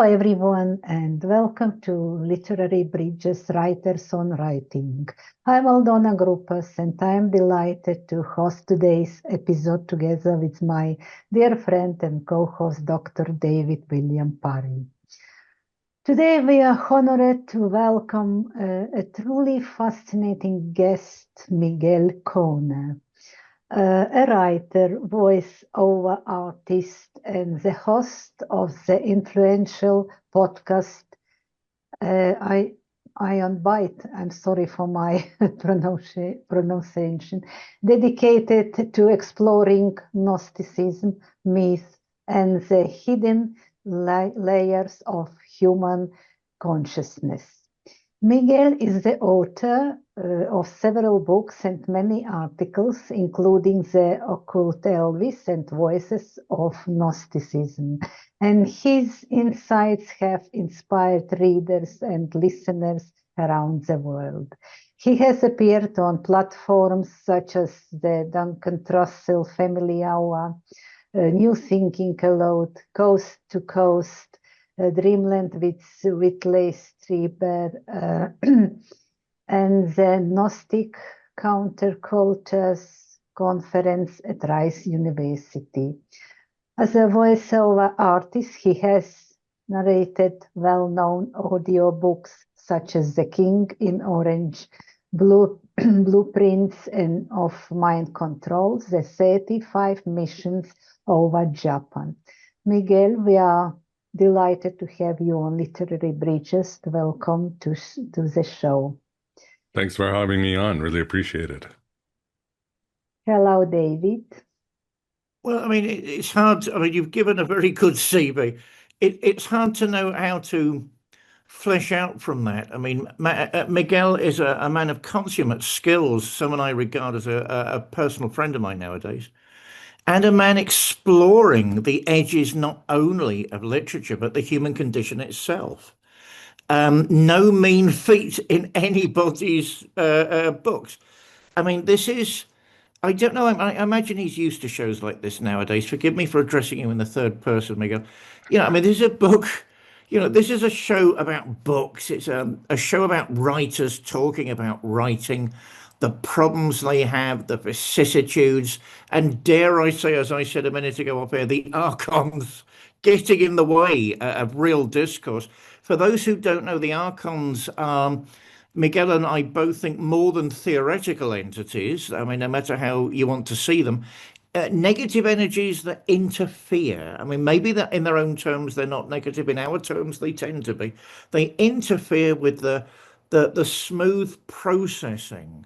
everyone, and welcome to Literary Bridges Writers on Writing. I'm Aldona Grupas, and I'm delighted to host today's episode together with my dear friend and co-host, Dr. David William Parry. Today, we are honored to welcome a truly fascinating guest, Miguel Conner. A writer, voice-over artist, and the host of the influential podcast Aeon Byte. I'm sorry for my pronunciation, dedicated to exploring Gnosticism, myth, and the hidden layers of human consciousness. Miguel is the author of several books and many articles, including the Occult Elvis and Voices of Gnosticism. And his insights have inspired readers and listeners around the world. He has appeared on platforms such as the Duncan Trussell Family Hour, New Thinking Aloud, Coast to Coast, Dreamland with Lace Strieber, and the Gnostic Countercultures Conference at Rice University. As a voiceover artist, he has narrated well-known audiobooks such as The King in Orange, Blueprints and of Mind Control, the 35 missions over Japan. Miguel, we are delighted to have you on Literary Bridges. Welcome to the show. Thanks for having me on. Really appreciate it. Hello, David. Well, I mean, it's hard. I mean, you've given a very good CV. It's hard to know how to flesh out from that. I mean, Miguel is a man of consummate skills, someone I regard as a personal friend of mine nowadays, and a man exploring the edges not only of literature, but the human condition itself. No mean feat in anybody's books. I mean, this is, I don't know, I imagine he's used to shows like this nowadays. Forgive me for addressing you in the third person, Miguel. You know, I mean, this is a book, you know, this is a show about books. It's a show about writers talking about writing, the problems they have, the vicissitudes, and dare I say, as I said a minute ago up here, the archons getting in the way of real discourse. For those who don't know, the archons are, Miguel and I both think, more than theoretical entities. I mean, no matter how you want to see them, negative energies that interfere. I mean, maybe that in their own terms they're not negative. In our terms, they tend to be. They interfere with the smooth processing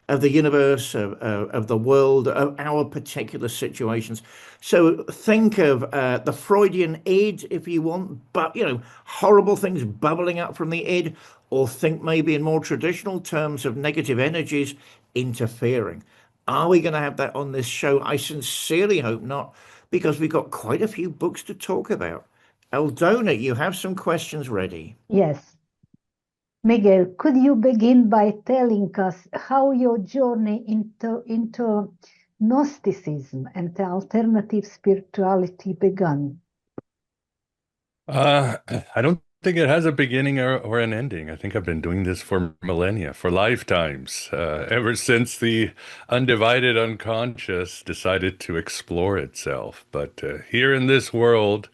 of the universe, of the world, of our particular situations. So think of the Freudian id, if you want, but, you know, horrible things bubbling up from the id, or think maybe in more traditional terms of negative energies interfering. Are we going to have that on this show? I sincerely hope not, because we've got quite a few books to talk about. Aldona, you have some questions ready. Yes. Miguel, could you begin by telling us how your journey into Gnosticism and alternative spirituality began? I don't think it has a beginning or an ending. I think I've been doing this for millennia, for lifetimes, ever since the undivided unconscious decided to explore itself. But here in this world,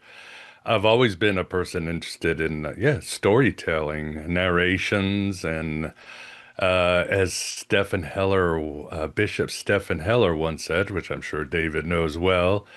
I've always been a person interested in, storytelling, narrations, and as Stephen Heller, Bishop Stephen Heller once said, which I'm sure David knows well,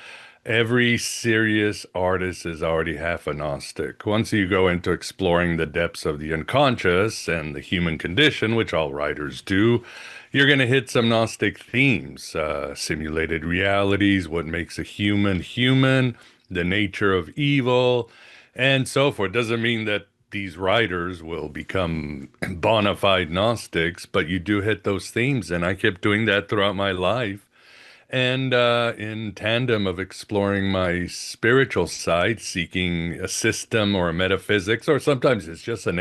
every serious artist is already half a Gnostic. Once you go into exploring the depths of the unconscious and the human condition, which all writers do, you're going to hit some Gnostic themes, simulated realities, what makes a human human, the nature of evil, and so forth. Doesn't mean that these writers will become bona fide Gnostics, but you do hit those themes, and I kept doing that throughout my life. And in tandem of exploring my spiritual side, seeking a system or a metaphysics, or sometimes it's just an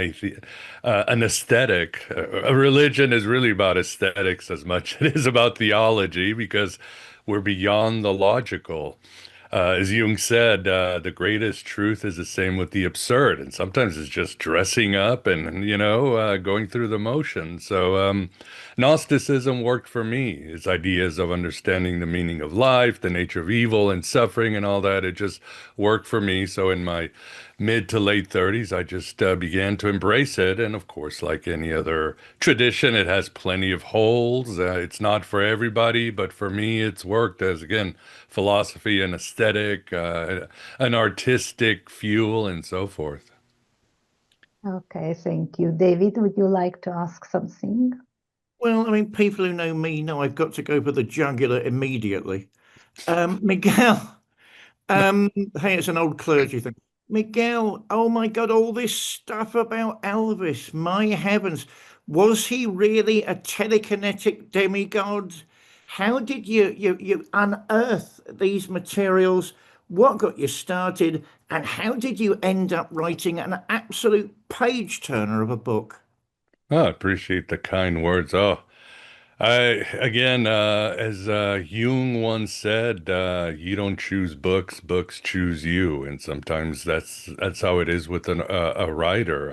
aesthetic. A religion is really about aesthetics as much as it is about theology, because we're beyond the logical. As Jung said, the greatest truth is the same with the absurd, and sometimes it's just dressing up and going through the motions. So Gnosticism worked for me. Its ideas of understanding the meaning of life, the nature of evil and suffering, and all that. It just worked for me. So in my mid to late 30s, I just began to embrace it. And of course, like any other tradition, it has plenty of holes. It's not for everybody, but for me, it's worked as, again, philosophy and aesthetic, an artistic fuel, and so forth. Okay, thank you. David, would you like to ask something? Well, I mean, people who know me know I've got to go for the jugular immediately. Miguel, hey, it's an old clergy thing. Miguel, oh my God, all this stuff about Elvis, my heavens. Was he really a telekinetic demigod? How did you unearth these materials? What got you started? And how did you end up writing an absolute page turner of a book? Oh, I appreciate the kind words. Oh, as Jung once said, you don't choose books, books choose you. And sometimes that's how it is with a writer.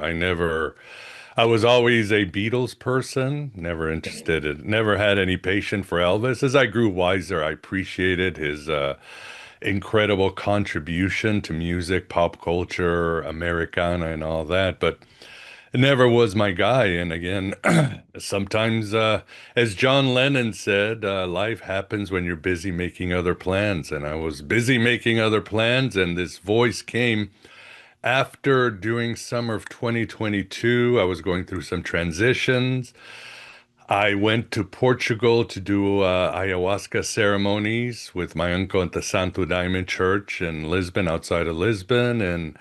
I was always a Beatles person, never had any patience for Elvis. As I grew wiser, I appreciated his incredible contribution to music, pop culture, Americana, and all that. But it never was my guy. And again, sometimes, as John Lennon said, life happens when you're busy making other plans. And I was busy making other plans, and this voice came after during summer of 2022. I was going through some transitions. I went to Portugal to do ayahuasca ceremonies with my uncle at the Santo Daime Church in Lisbon, outside of Lisbon, and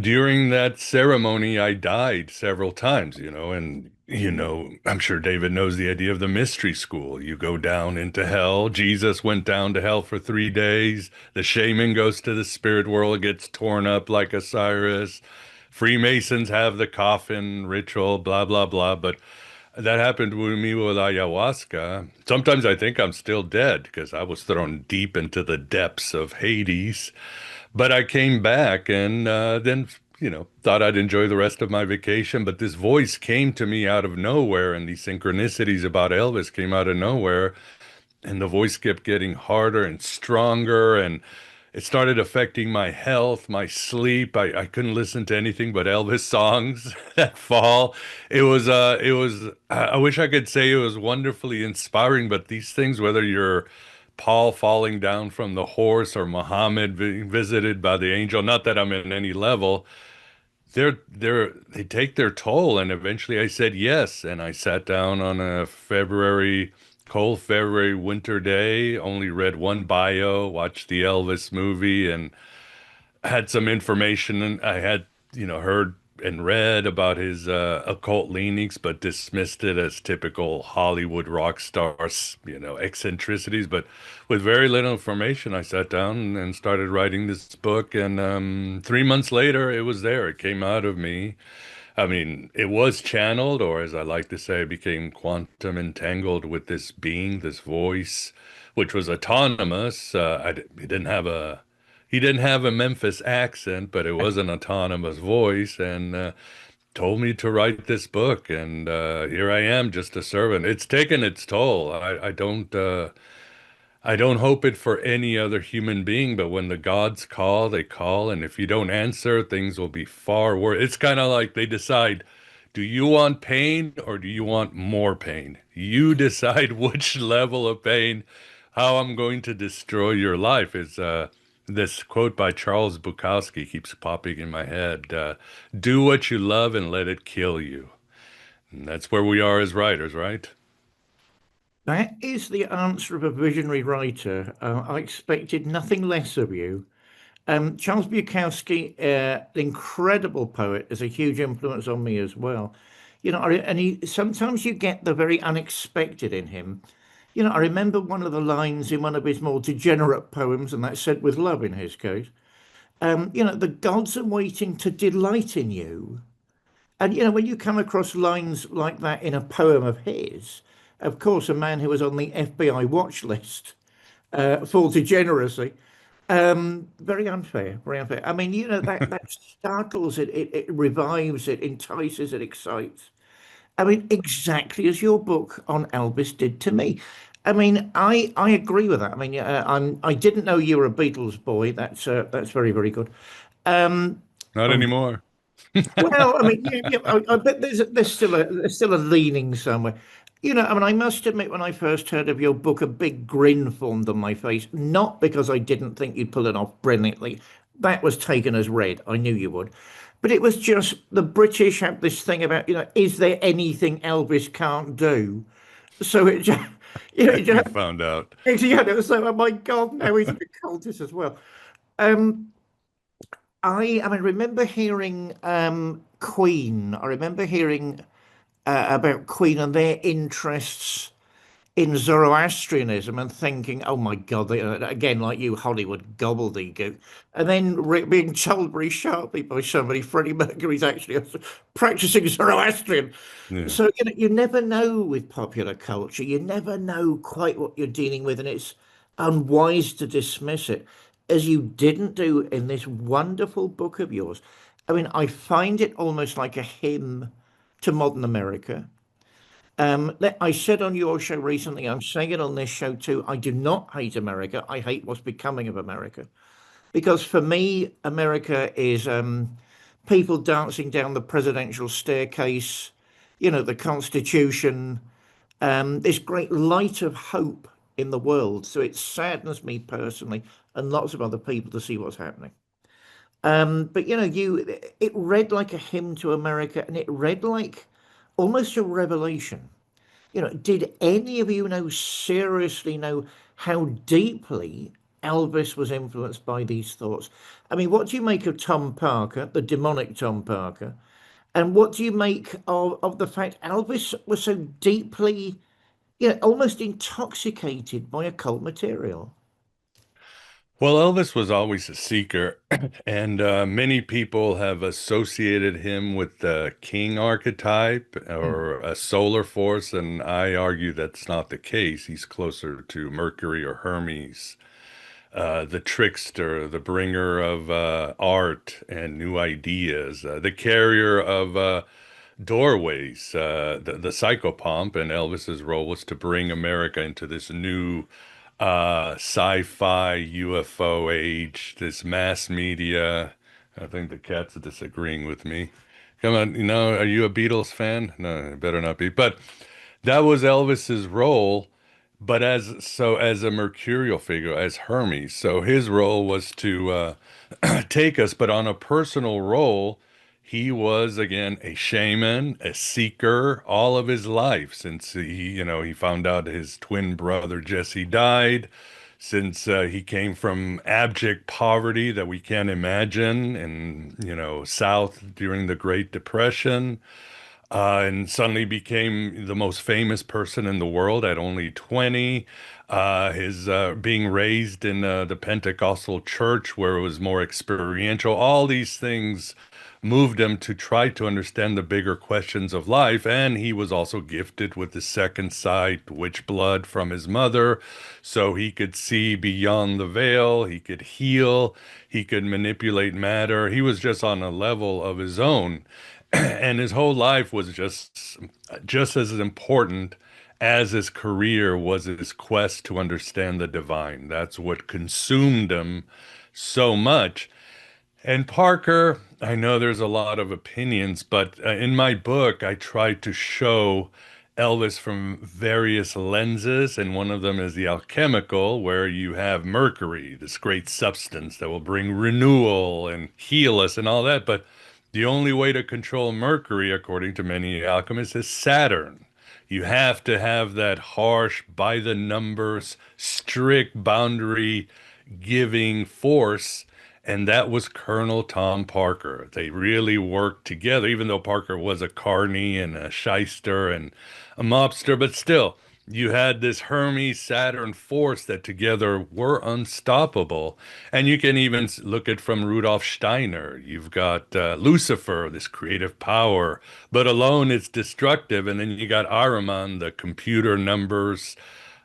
during that ceremony, I died several times, and, I'm sure David knows the idea of the mystery school. You go down into hell. Jesus went down to hell for 3 days. The shaman goes to the spirit world, gets torn up like Osiris. Freemasons have the coffin ritual, blah, blah, blah. But that happened with me with ayahuasca. Sometimes I think I'm still dead because I was thrown deep into the depths of Hades. But I came back and then, thought I'd enjoy the rest of my vacation. But this voice came to me out of nowhere, and these synchronicities about Elvis came out of nowhere. And the voice kept getting harder and stronger, and it started affecting my health, my sleep. I couldn't listen to anything but Elvis songs that fall. I wish I could say it was wonderfully inspiring, but these things, whether you're Paul falling down from the horse or Muhammad being visited by the angel, not that I'm in any level, they take their toll. And eventually I said yes. And I sat down on a cold February winter day, only read one bio, watched the Elvis movie, and had some information. And I had, heard and read about his occult leanings, but dismissed it as typical Hollywood rock stars, eccentricities. But with very little information, I sat down and started writing this book. And 3 months later, it was there. It came out of me. I mean, it was channeled, or as I like to say, I became quantum entangled with this being, this voice, which was autonomous. He didn't have a Memphis accent, but it was an autonomous voice, and told me to write this book. And here I am, just a servant. It's taken its toll. I don't hope it for any other human being, but when the gods call, they call. And if you don't answer, things will be far worse. It's kind of like they decide, do you want pain or do you want more pain? You decide which level of pain, how I'm going to destroy your life. Is this quote by Charles Bukowski keeps popping in my head. Do what you love and let it kill you. And that's where we are as writers, right? That is the answer of a visionary writer. I expected nothing less of you. Charles Bukowski, incredible poet, is a huge influence on me as well. Sometimes you get the very unexpected in him. I remember one of the lines in one of his more degenerate poems, and that's said with love in his case. The gods are waiting to delight in you. And, when you come across lines like that in a poem of his, of course, a man who was on the FBI watch list for degeneracy, Very unfair, very unfair. I mean, that startles it, it revives it, entices it, excites. I mean, exactly as your book on Elvis did to me. I mean, I agree with that. I mean, I didn't know you were a Beatles boy. That's very, very good. Um, Not um, anymore. well, I mean, yeah, I bet there's still a leaning somewhere. I mean, I must admit, when I first heard of your book, a big grin formed on my face. Not because I didn't think you'd pull it off brilliantly. That was taken as read. I knew you would. But it was just the British have this thing about, is there anything Elvis can't do? So it just, it You just, found out. it was like, oh my God, now he's an occultist as well. Um, I remember hearing Queen. I remember hearing about Queen and their interests in Zoroastrianism and thinking, oh my God, again, like you, Hollywood gobbledygook. And then being told very sharply by somebody, Freddie Mercury's actually practicing Zoroastrian. Yeah. So, you never know with popular culture. You never know quite what you're dealing with, and it's unwise to dismiss it, as you didn't do in this wonderful book of yours. I mean, I find it almost like a hymn to modern America. I said on your show recently, I'm saying it on this show too. I do not hate America. I hate what's becoming of America. Because for me, America is people dancing down the presidential staircase, the Constitution, this great light of hope in the world. So it saddens me personally and lots of other people to see what's happening. But it read like a hymn to America, and it read like almost a revelation. Did any of you seriously know how deeply Elvis was influenced by these thoughts? I mean, what do you make of Tom Parker, the demonic Tom Parker? And what do you make of the fact Elvis was so deeply, almost intoxicated by occult material? Well, Elvis was always a seeker, and many people have associated him with the king archetype Hmm. or a solar force, and I argue that's not the case. He's closer to Mercury or Hermes, the trickster, the bringer of art and new ideas, the carrier of doorways, the psychopomp, and Elvis's role was to bring America into this new sci-fi UFO age, this mass media. I think the cat's disagreeing with me. Come on, are you a Beatles fan? No, it better not be. But that was Elvis's role, but as a mercurial figure, as Hermes. So his role was to take us, but on a personal role, he was again a shaman, a seeker all of his life since he found out his twin brother Jesse died, since he came from abject poverty that we can't imagine in, South during the Great Depression and suddenly became the most famous person in the world at only 20. His being raised in the Pentecostal church where it was more experiential, all these things moved him to try to understand the bigger questions of life. And he was also gifted with the second sight, witch blood from his mother, so he could see beyond the veil, he could heal, he could manipulate matter. He was just on a level of his own. And his whole life was just as important as his career was his quest to understand the divine. That's what consumed him so much. And Parker, I know there's a lot of opinions, but in my book, I tried to show Elvis from various lenses, and one of them is the alchemical, where you have mercury, this great substance that will bring renewal and heal us and all that. But the only way to control mercury, according to many alchemists, is Saturn. You have to have that harsh, by the numbers, strict boundary giving force. And that was Colonel Tom Parker. They really worked together, even though Parker was a carny and a shyster and a mobster, but still, you had this Hermes Saturn force that together were unstoppable. And you can even look at from Rudolf Steiner. You've got Lucifer, this creative power, but alone it's destructive. And then you got the computer numbers,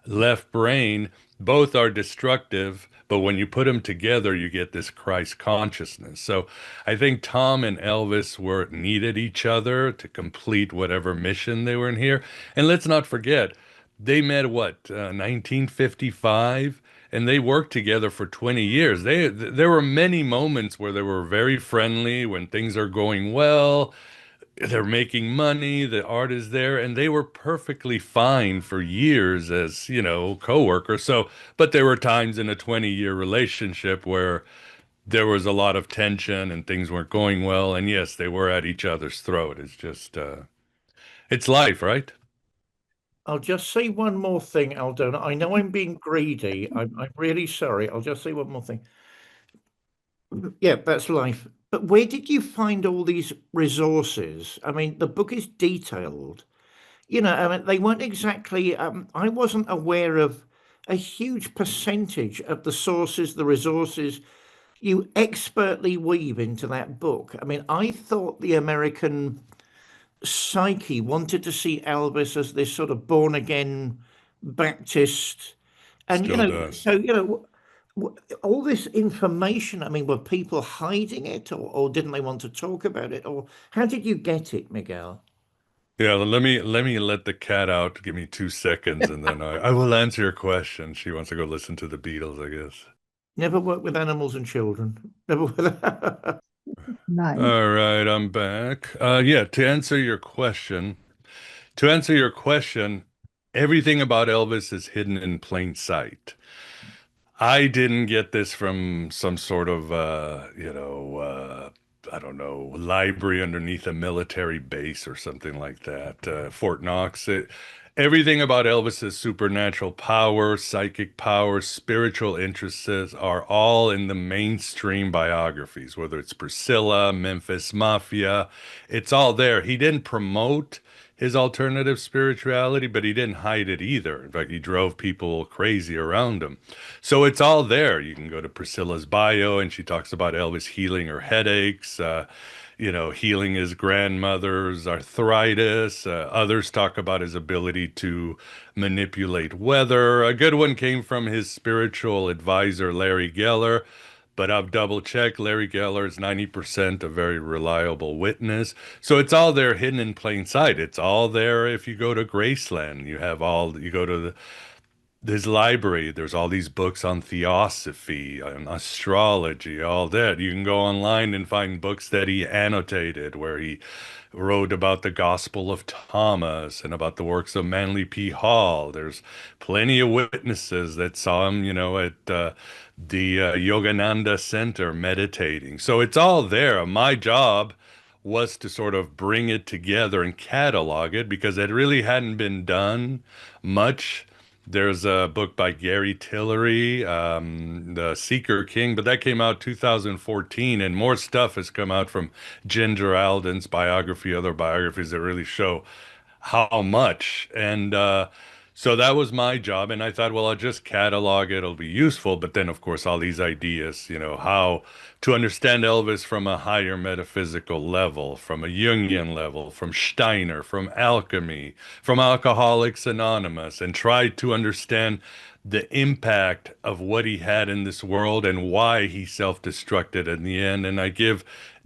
left brain. Both are destructive, But when you put them together, you get this Christ consciousness. So I think Tom and Elvis needed each other to complete whatever mission they were in here. And let's not forget, they met 1955, and they worked together for 20 years. There were many moments where they were very friendly when things are going well, they're making money, the art is there, and they were perfectly fine for years as, co-workers. So, but there were times in a 20-year relationship where there was a lot of tension and things weren't going well. And yes, they were at each other's throat. It's just, it's life, right? I'll just say one more thing, Aldona. I know I'm being greedy. I'm really sorry. I'll just say one more thing. Yeah, that's life. But where did you find all these resources? I mean, the book is detailed. I mean, they weren't exactly, I wasn't aware of a huge percentage of the sources, the resources you expertly weave into that book. I mean, I thought the American psyche wanted to see Elvis as this sort of born again Baptist. And, Still does. so, all this information, I mean, were people hiding it, or didn't they want to talk about it? Or how did you get it, Miguel? Yeah, let me let the cat out. Give me 2 seconds, and then I will answer your question. She wants to go listen to the Beatles, I guess. Never worked with animals and children. Never. Nice. All right, I'm back. Yeah, to answer your question, everything about Elvis is hidden in plain sight. I didn't get this from some sort of, I don't know, library underneath a military base or something like that. Fort Knox. Everything about Elvis's supernatural power, psychic power, spiritual interests are all in the mainstream biographies, whether it's Priscilla, Memphis Mafia, it's all there. He didn't promote his alternative spirituality, but he didn't hide it either. In fact, he drove people crazy around him. So it's all there. You can go to Priscilla's bio, and she talks about Elvis healing her headaches, healing his grandmother's arthritis. Others talk about his ability to manipulate weather. A good one came from his spiritual advisor, Larry Geller. But I've double checked. Larry Geller is 90% a very reliable witness. So it's all there hidden in plain sight. It's all there if you go to Graceland. You go to this library, there's all these books on theosophy, on astrology, all that. You can go online and find books that he annotated, where he wrote about the Gospel of Thomas and about the works of Manly P. Hall. There's plenty of witnesses that saw him, at the Yogananda Center meditating. So it's all there. My job was to sort of bring it together and catalog it because it really hadn't been done much. There's a book by Gary Tillery, The Seeker King, but that came out 2014, and more stuff has come out from Ginger Alden's biography, other biographies that really show how much. And so that was my job, and I thought, well, I'll just catalog it, it'll be useful. But then, of course, all these ideas, how to understand Elvis from a higher metaphysical level, from a Jungian level, from Steiner, from alchemy, from Alcoholics Anonymous, and try to understand the impact of what he had in this world and why he self-destructed in the end. And I give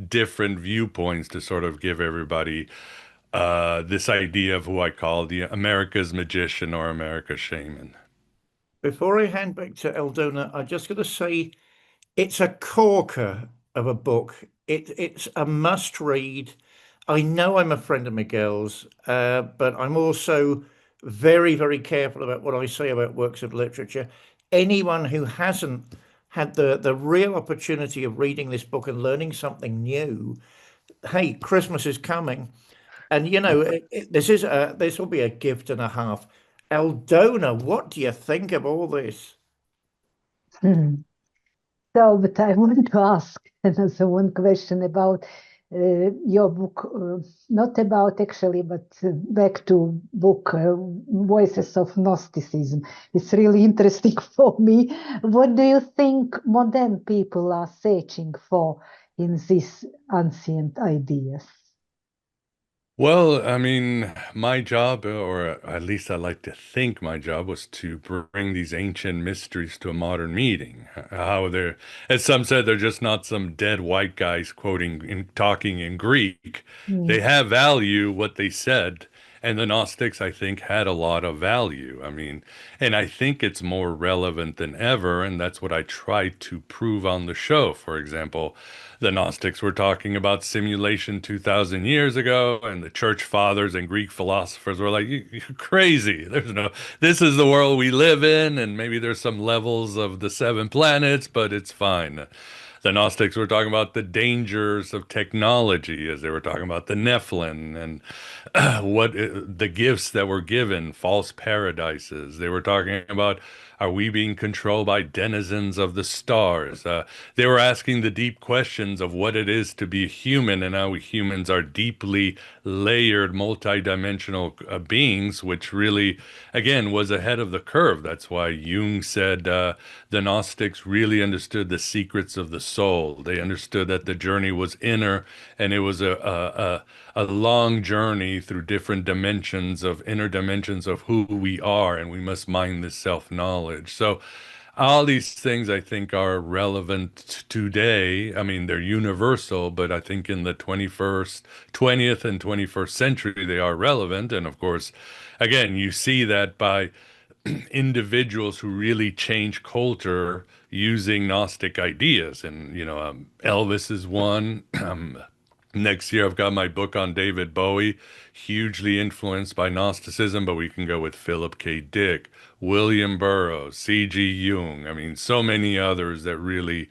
different viewpoints to sort of give everybody this idea of who I call the America's magician or America's shaman. Before I hand back to Aldona, I'm just going to say it's a corker of a book. It's a must read. I know I'm a friend of Miguel's, but I'm also very, very careful about what I say about works of literature. Anyone who hasn't had the real opportunity of reading this book and learning something new, hey, Christmas is coming. And this will be a gift and a half. Aldona, what do you think of all this? So, but I want to ask another one question about your book, not about actually, but back to book Voices of Gnosticism. It's really interesting for me. What do you think modern people are searching for in these ancient ideas? Well, I mean, my job, or at least I like to think my job, was to bring these ancient mysteries to a modern meeting. How they're, as some said, they're just not some dead white guys quoting and talking in Greek. They Mm, have value, what they said. And the Gnostics, I think, had a lot of value. I mean, and I think it's more relevant than ever. And that's what I try to prove on the show. For example, the Gnostics were talking about simulation 2,000 years ago, and the church fathers and Greek philosophers were like, you're crazy. There's no, this is the world we live in, and maybe there's some levels of the seven planets, but it's fine. The Gnostics were talking about the dangers of technology as they were talking about the Nephilim and the gifts that were given, false paradises. They were talking about, are we being controlled by denizens of the stars? They were asking the deep questions of what it is to be human and how we humans are deeply layered, multidimensional beings, which really, again, was ahead of the curve. That's why Jung said the Gnostics really understood the secrets of the soul. They understood that the journey was inner, and it was a long journey through different dimensions of inner dimensions of who we are, and we must mine this self-knowledge. So all these things I think are relevant today. I mean, they're universal, but I think in the 20th and 21st century, they are relevant. And of course, again, you see that by individuals who really change culture using Gnostic ideas. And, Elvis is one. Next year, I've got my book on David Bowie, hugely influenced by Gnosticism, but we can go with Philip K. Dick, William Burroughs, C.G. Jung. I mean, so many others that really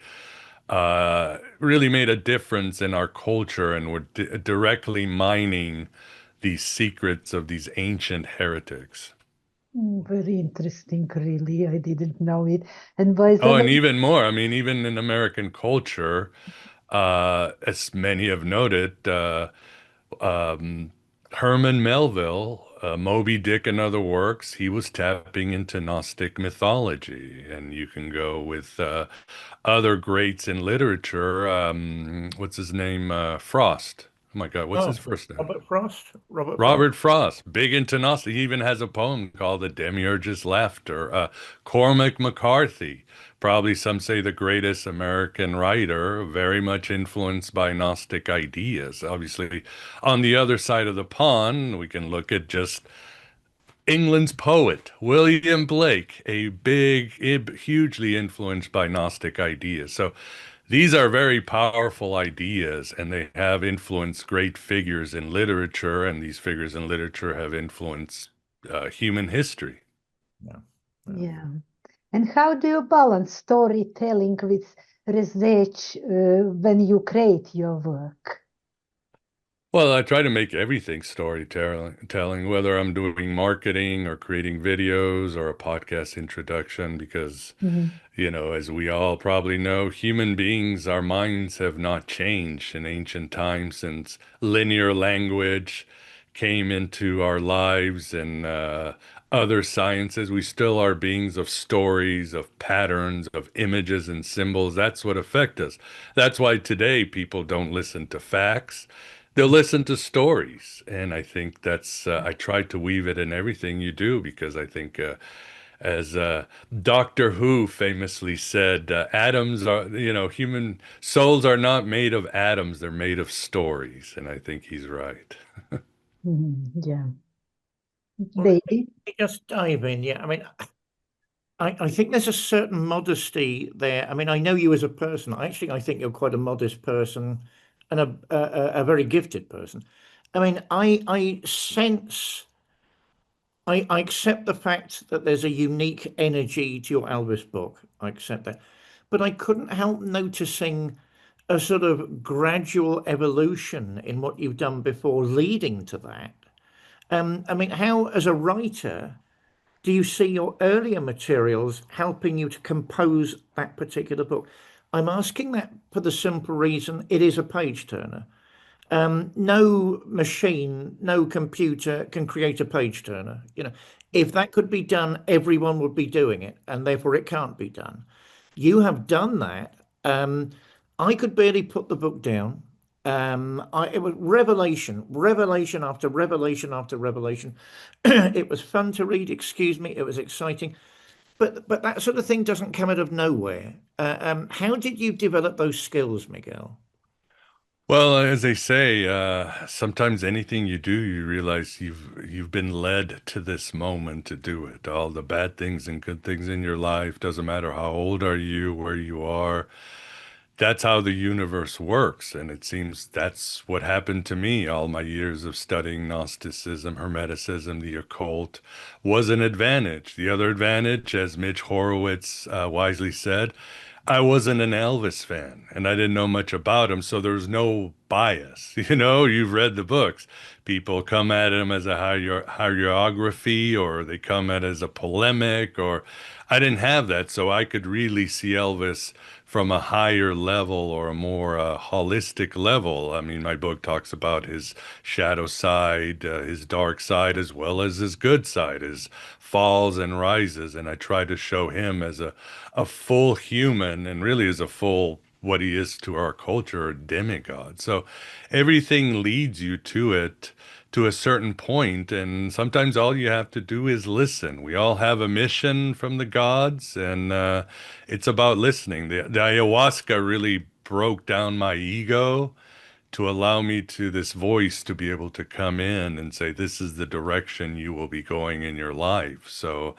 made a difference in our culture and were directly mining these secrets of these ancient heretics. very interesting, really. I didn't know it. And by the Oh, and way, even more. I mean, even in American culture, as many have noted, um, Herman Melville, Moby Dick and other works, he was tapping into Gnostic mythology. And you can go with other greats in literature. What's his name? Frost. Oh my God, what's his Oh, first name? Robert Frost. Robert Frost. Robert Frost, big into Gnostic. He even has a poem called The Demiurge's Laughter. Cormac McCarthy, probably some say the greatest American writer, very much influenced by Gnostic ideas. Obviously, on the other side of the pond, we can look at just England's poet, William Blake, a hugely influenced by Gnostic ideas. So these are very powerful ideas, and they have influenced great figures in literature, and these figures in literature have influenced human history. Yeah. yeah. And how do you balance storytelling with research when you create your work? Well, I try to make everything storytelling, whether I'm doing marketing or creating videos or a podcast introduction, because, Mhm. as we all probably know, human beings, our minds have not changed in ancient times since linear language came into our lives and other sciences. We still are beings of stories, of patterns, of images and symbols. That's what affect us. That's why today people don't listen to facts. They'll listen to stories. And I think that's, I try to weave it in everything you do because I think, as Doctor Who famously said, atoms are, human souls are not made of atoms, they're made of stories. And I think he's right. Yeah. Well, let David? me just dive in. Yeah, I mean, I think there's a certain modesty there. I mean, I know you as a person. I think you're quite a modest person and a very gifted person. I mean, I sense, I accept the fact that there's a unique energy to your Elvis book. I accept that. But I couldn't help noticing a sort of gradual evolution in what you've done before leading to that. I mean, how, as a writer, do you see your earlier materials helping you to compose that particular book? I'm asking that for the simple reason it is a page turner. No machine, no computer can create a page turner. If that could be done, everyone would be doing it, and therefore it can't be done. You have done that. I could barely put the book down. It was revelation after revelation after revelation. It was fun to read, excuse me, it was exciting. But that sort of thing doesn't come out of nowhere. How did you develop those skills, Miguel? Well, as they say, sometimes anything you do, you realize you've been led to this moment to do it. All the bad things and good things in your life, doesn't matter how old are you, where you are. That's how the universe works. And it seems that's what happened to me. All my years of studying Gnosticism, Hermeticism, the occult was an advantage. The other advantage, as Mitch Horowitz wisely said, I wasn't an Elvis fan and I didn't know much about him. So there's no bias. You know, you've read the books. People come at him as a hagiography, or they come at it as a polemic, or I didn't have that. So I could really see Elvis from a higher level, or a more holistic level. I mean, my book talks about his shadow side, his dark side, as well as his good side, his falls and rises. And I try to show him as a full human, and really as a full, what he is to our culture, a demigod. So everything leads you to it, to a certain point, and sometimes all you have to do is listen. We all have a mission from the gods, and it's about listening. The ayahuasca really broke down my ego to allow me to this voice to be able to come in and say, this is the direction you will be going in your life. So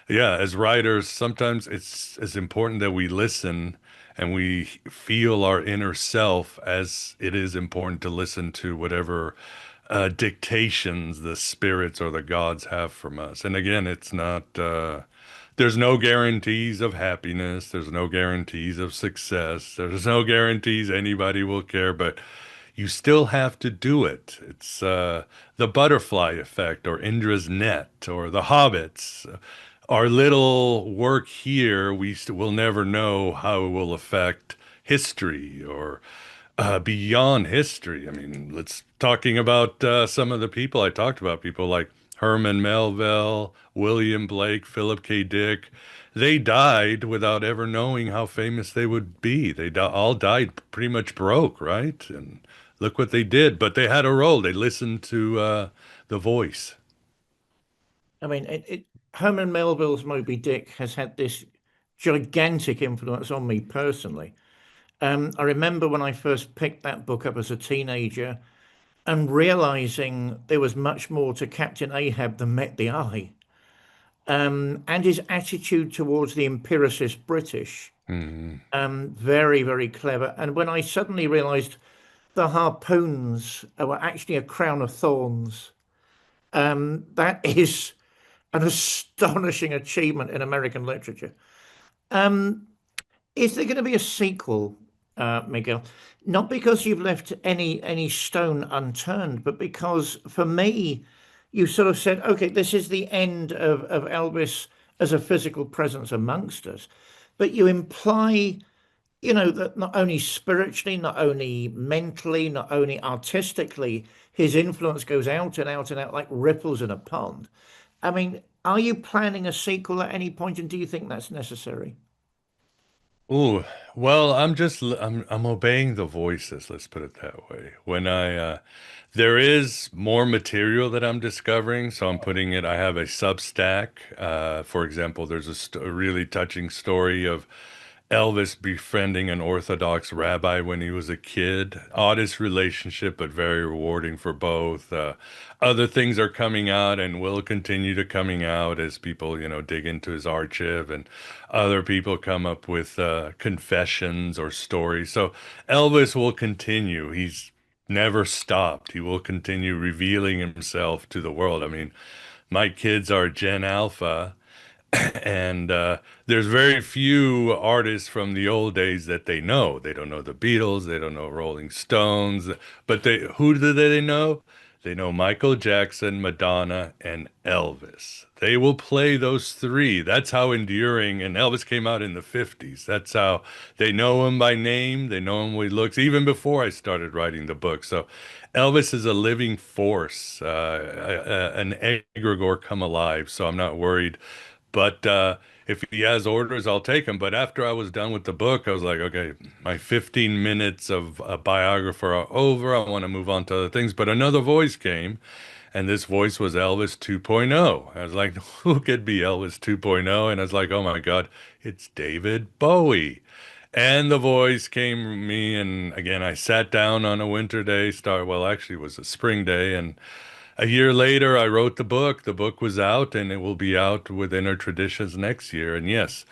yeah, as writers, sometimes it's important that we listen and we feel our inner self, as it is important to listen to whatever dictations the spirits or the gods have from us. And again, it's not, there's no guarantees of happiness. There's no guarantees of success. There's no guarantees anybody will care, but you still have to do it. It's the butterfly effect, or Indra's net, or the hobbits. Our little work here, will never know how it will affect history, or beyond history. I mean, let's talking about some of the people I talked about, people like Herman Melville, William Blake, Philip K. Dick. They died without ever knowing how famous they would be. They all died pretty much broke, right? And look what they did. But they had a role. They listened to the voice. I mean, Herman Melville's Moby Dick has had this gigantic influence on me personally. I remember when I first picked that book up as a teenager and realizing there was much more to Captain Ahab than met the eye. And his attitude towards the empiricist British, Mhm. very, very clever. And when I suddenly realized the harpoons were actually a crown of thorns, that is an astonishing achievement in American literature. Um, is there going to be a sequel, Miguel? Not because you've left any stone unturned, but because for me, you sort of said, okay, this is the end of Elvis as a physical presence amongst us. But you imply, you know, that not only spiritually, not only mentally, not only artistically, his influence goes out and out and out like ripples in a pond. I mean, are you planning a sequel at any point, and do you think that's necessary? Ooh, well, I'm obeying the voices, let's put it that way. When there is more material that I'm discovering, so I'm putting it, I have a Substack. For example, there's a really touching story of Elvis befriending an Orthodox rabbi when he was a kid. Oddest relationship, but very rewarding for both. Other things are coming out and will continue to coming out as people, dig into his archive, and other people come up with confessions or stories. So Elvis will continue. He's never stopped. He will continue revealing himself to the world. I mean, my kids are Gen Alpha, and there's very few artists from the old days that they know. They don't know the Beatles, they don't know Rolling Stones, but who do they know? They know Michael Jackson, Madonna, and Elvis. They will play those three. That's how enduring. And Elvis came out in the 50s. That's how they know him by name. They know him when he looks, even before I started writing the book. So Elvis is a living force, an egregore come alive. So I'm not worried, but if he has orders, I'll take them. But after I was done with the book, I was like, okay, my 15 minutes of a biographer are over. I want to move on to other things. But another voice came, and this voice was Elvis 2.0. I was like, who could be Elvis 2.0? And I was like, oh my God, it's David Bowie. And the voice came to me, and again, I sat down on a winter day, well, actually, it was a spring day, and a year later, I wrote the book. The book was out, and it will be out with Inner Traditions next year. And yes,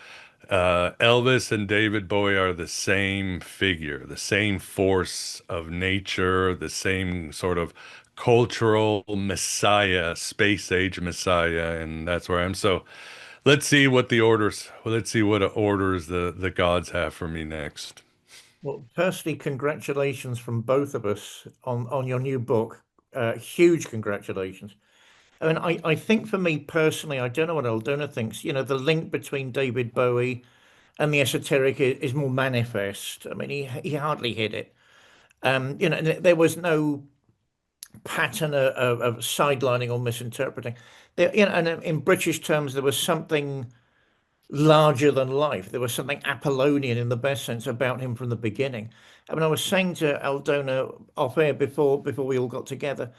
Elvis and David Bowie are the same figure, the same force of nature, the same sort of cultural messiah, space age messiah, and that's where I am. So let's see what orders the gods have for me next. Well, firstly, congratulations from both of us on your new book. Huge congratulations. I mean, I think for me personally, I don't know what Aldona thinks, you know, the link between David Bowie and the esoteric is more manifest. I mean, he hardly hid it. You know, there was no pattern of sidelining or misinterpreting. There, you know, and in British terms, there was something larger than life. There was something Apollonian in the best sense about him from the beginning. I mean, I was saying to Aldona off air before we all got together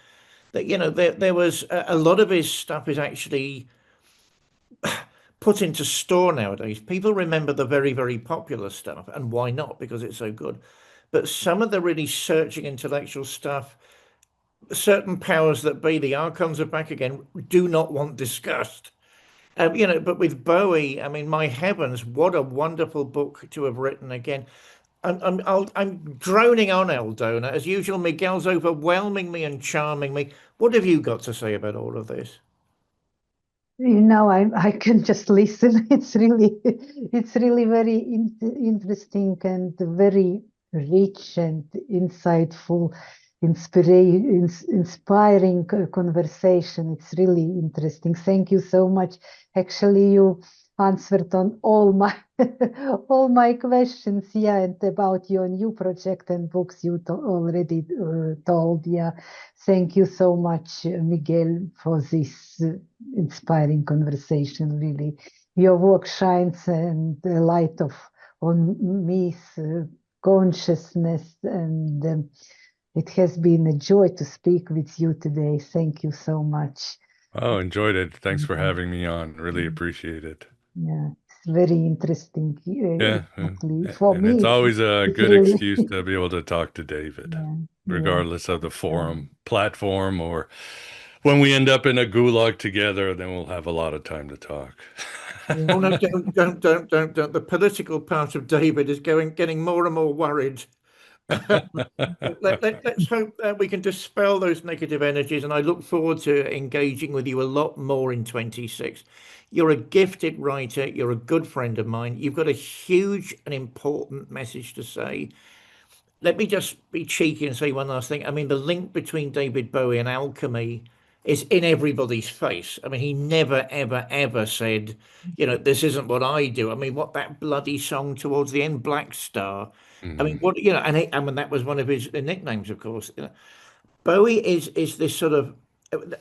that, you know, there was a lot of his stuff is actually put into store nowadays. People remember the very, very popular stuff, and why not? Because it's so good. But some of the really searching intellectual stuff, certain powers that be, the archons are back again, do not want discussed. You know, but with Bowie, I mean, my heavens, what a wonderful book to have written again. I'm droning on, Aldona. As usual, Miguel's overwhelming me and charming me. What have you got to say about all of this? You know, I can just listen. It's really very interesting and very rich and insightful, inspiring conversation. It's really interesting. Thank you so much. Actually, you answered on all my all my questions. Yeah, and about your new project and books you already told. Yeah, thank you so much, Miguel, for this inspiring conversation. Really, your work shines and the light on myth, consciousness, and it has been a joy to speak with you today. Thank you so much. Oh, enjoyed it. Thanks for having me on. Really appreciate it. Yeah, it's very interesting. Yeah, For and me, it's always a good really, excuse to be able to talk to David, yeah, regardless of the forum, platform, or when we end up in a gulag together, then we'll have a lot of time to talk. Oh no, don't. The political part of David is getting more and more worried. Let's hope that we can dispel those negative energies, and I look forward to engaging with you a lot more in 26. You're a gifted writer. You're a good friend of mine. You've got a huge and important message to say. Let me just be cheeky and say one last thing. I mean, the link between David Bowie and alchemy is in everybody's face. I mean, he never, ever, ever said, you know, this isn't what I do. I mean, what that bloody song towards the end, Black Star. I mean, what, you know, I mean, that was one of his nicknames, of course. You know, Bowie is this sort of,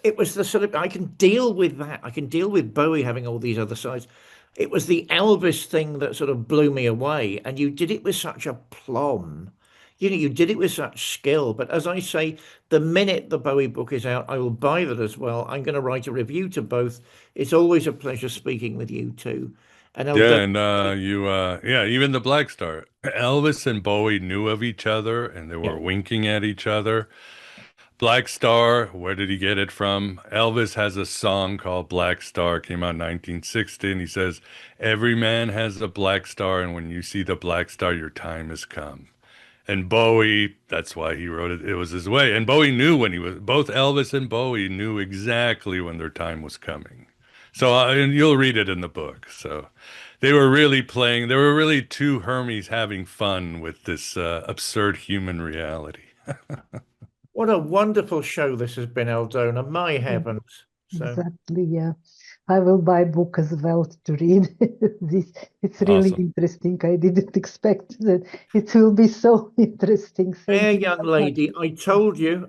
it was the sort of, I can deal with that. I can deal with Bowie having all these other sides. It was the Elvis thing that sort of blew me away. And you did it with such a plum. You know, you did it with such skill. But as I say, the minute the Bowie book is out, I will buy that as well. I'm going to write a review to both. It's always a pleasure speaking with you too. And Yeah, and even the Black Star. Elvis and Bowie knew of each other, and they were winking at each other. Black Star, where did he get it from? Elvis has a song called Black Star, came out in 1960, and he says, every man has a black star, and when you see the black star, your time has come. And Bowie, that's why he wrote it. It was his way. And Bowie knew both Elvis and Bowie knew exactly when their time was coming. So, and you'll read it in the book. So they were really two Hermes having fun with this absurd human reality. What a wonderful show this has been, Aldona. My heavens. So. Exactly, yeah. I will buy book as well to read this. It's really interesting. I didn't expect that it will be so interesting. Fair young lady, I told you.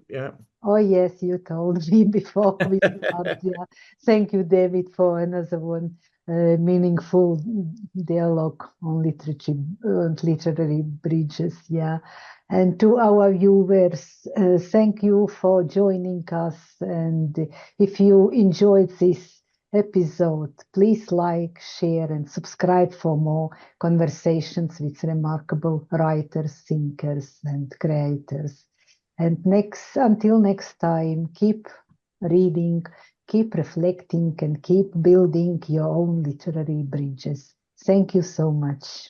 Yeah. Oh yes, you told me before we started. Yeah. Thank you, David, for another one meaningful dialogue on literary bridges. Yeah. And to our viewers, thank you for joining us. And if you enjoyed this episode, please like, share, and subscribe for more conversations with remarkable writers, thinkers, and creators. And until next time, keep reading, keep reflecting, and keep building your own literary bridges. Thank you so much.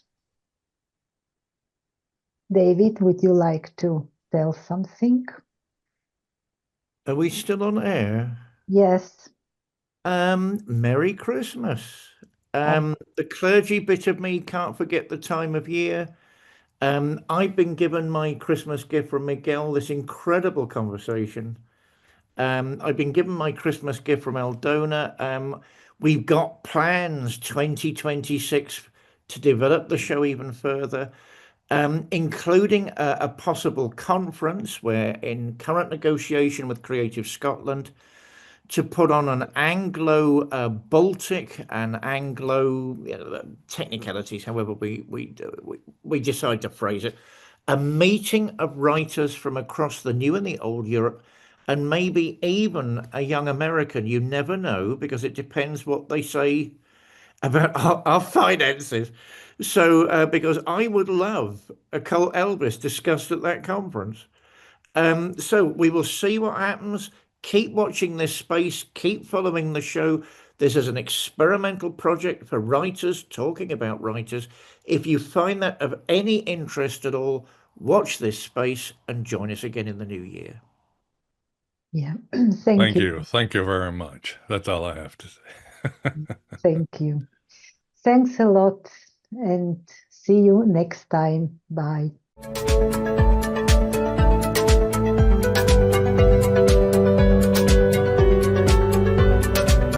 David, would you like to tell something? Are we still on air? Yes. Merry Christmas. The clergy bit of me can't forget the time of year. I've been given my Christmas gift from Miguel, this incredible conversation. I've been given my Christmas gift from Aldona. We've got plans 2026 to develop the show even further, including a possible conference. We're in current negotiation with Creative Scotland to put on an Anglo-Baltic and Anglo technicalities, however we decide to phrase it, a meeting of writers from across the new and the old Europe, and maybe even a young American. You never know, because it depends what they say about our finances. So, because I would love Occult Elvis discussed at that conference. So we will see what happens. Keep watching this space. Keep following the show. This is an experimental project for writers talking about writers. If you find that of any interest at all, watch this space and join us again in the new year. Yeah. Thank you. Thank you very much. That's all I have to say. Thank you. Thanks a lot, and see you next time. Bye.